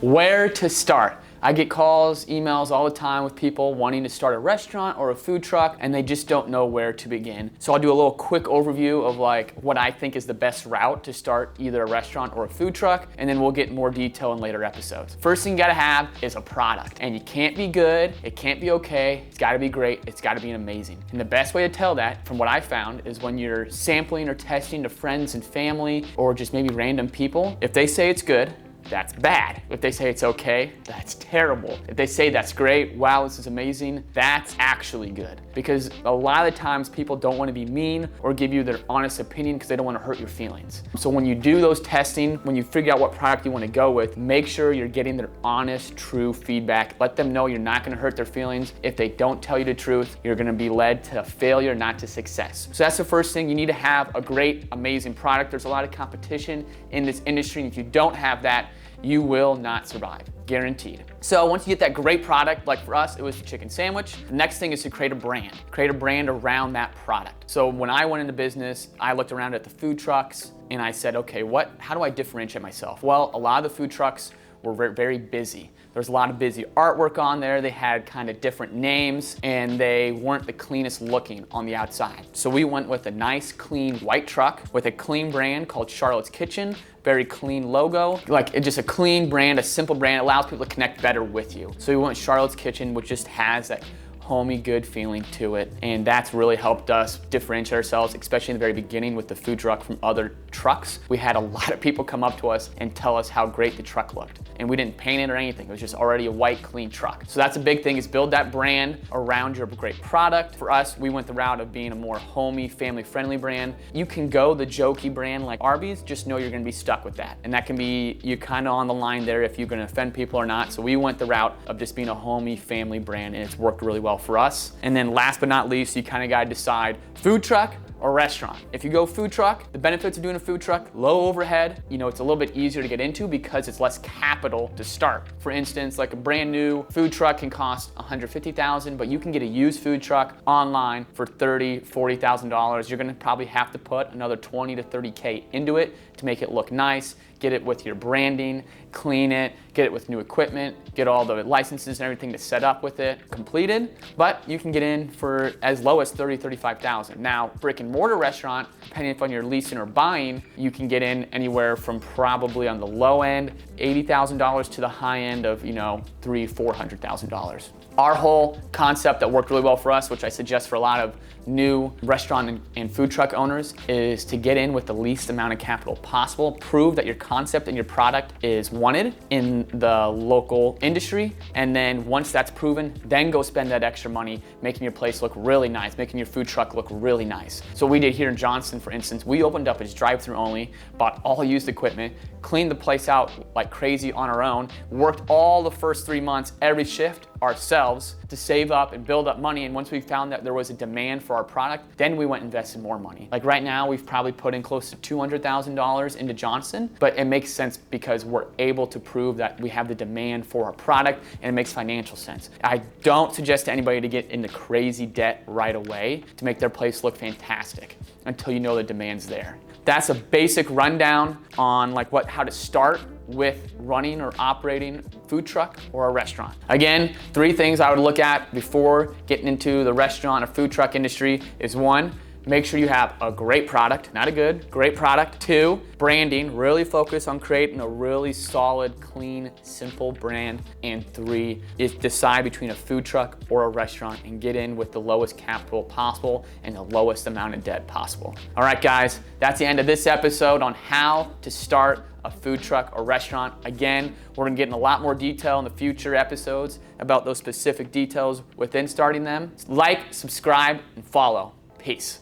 Where to start? I get calls, emails all the time with people wanting to start a restaurant or a food truck, and they just don't know where to begin. So I'll do a little quick overview of like what I think is the best route to start either a restaurant or a food truck, and then we'll get more detail in later episodes. First thing you gotta have is a product, and you can't be good, it can't be okay, it's gotta be great, it's gotta be amazing. And the best way to tell that, from what I found, is when you're sampling or testing to friends and family, or just maybe random people. If they say it's good, that's bad. If they say it's okay, that's terrible. If they say that's great, wow, this is amazing, that's actually good. Because a lot of times people don't want to be mean or give you their honest opinion because they don't want to hurt your feelings. So when you do those testing, when you figure out what product you want to go with, make sure you're getting their honest, true feedback. Let them know you're not going to hurt their feelings. If they don't tell you the truth, you're going to be led to failure, not to success. So that's the first thing. You need to have a great, amazing product. There's a lot of competition in this industry, and if you don't have that, you will not survive, guaranteed. So once you get that great product, like for us, it was the chicken sandwich. The next thing is to create a brand around that product. So when I went into business, I looked around at the food trucks and I said, okay, how do I differentiate myself? Well, a lot of the food trucks were very busy. There's a lot of busy artwork on there. They had kind of different names and they weren't the cleanest looking on the outside. So we went with a nice, clean white truck with a clean brand called Charlotte's Kitchen. Very clean logo, like it's just a clean brand, a simple brand, allows people to connect better with you. So we went with Charlotte's Kitchen, which just has that homey, good feeling to it. And that's really helped us differentiate ourselves, especially in the very beginning with the food truck from other trucks. We had a lot of people come up to us and tell us how great the truck looked. And we didn't paint it or anything. It was just already a white, clean truck. So that's a big thing, is build that brand around your great product. For us, we went the route of being a more homey, family-friendly brand. You can go the jokey brand like Arby's, just know you're gonna be stuck with that. And that can be, you're kind of on the line there if you're gonna offend people or not. So we went the route of just being a homey, family brand, and it's worked really well for us. And then last but not least, you kind of gotta decide food truck or restaurant. If you go food truck, the benefits of doing a food truck, low overhead, it's a little bit easier to get into because it's less capital to start. For instance, like a brand new food truck can cost $150,000, but you can get a used food truck online for $30,000, $40,000. You're gonna probably have to put another 20 to 30K into it to make it look nice, get it with your branding, clean it, get it with new equipment, get all the licenses and everything to set up with it completed. But you can get in for as low as $30,000, $35,000. Now, brick and mortar restaurant, depending if you're leasing or buying, you can get in anywhere from probably on the low end, $80,000 to the high end of, $300,000, $400,000. Our whole concept that worked really well for us, which I suggest for a lot of new restaurant and food truck owners, is to get in with the least amount of capital possible, prove that your concept and your product is wanted in the local industry, and then once that's proven, then go spend that extra money making your place look really nice, making your food truck look really nice. So what we did here in Johnston, for instance, we opened up as drive-through only, bought all used equipment, cleaned the place out like crazy on our own, worked all the first 3 months, every shift ourselves to save up and build up money. And once we found that there was a demand for our product, then we went and invested more money. Like right now, we've probably put in close to $200,000 into Johnston, but it makes sense because we're able to prove that we have the demand for our product and it makes financial sense. I don't suggest to anybody to get into crazy debt right away to make their place look fantastic until you know the demand's there. That's a basic rundown on how to start with running or operating a food truck or a restaurant. Again, 3 things I would look at before getting into the restaurant or food truck industry is 1, make sure you have a great product, not a good, great product. 2, branding, really focus on creating a really solid, clean, simple brand. And 3 is decide between a food truck or a restaurant and get in with the lowest capital possible and the lowest amount of debt possible. All right, guys, that's the end of this episode on how to start a food truck or restaurant. Again, we're gonna get in a lot more detail in the future episodes about those specific details within starting them. Like, subscribe, and follow. Peace.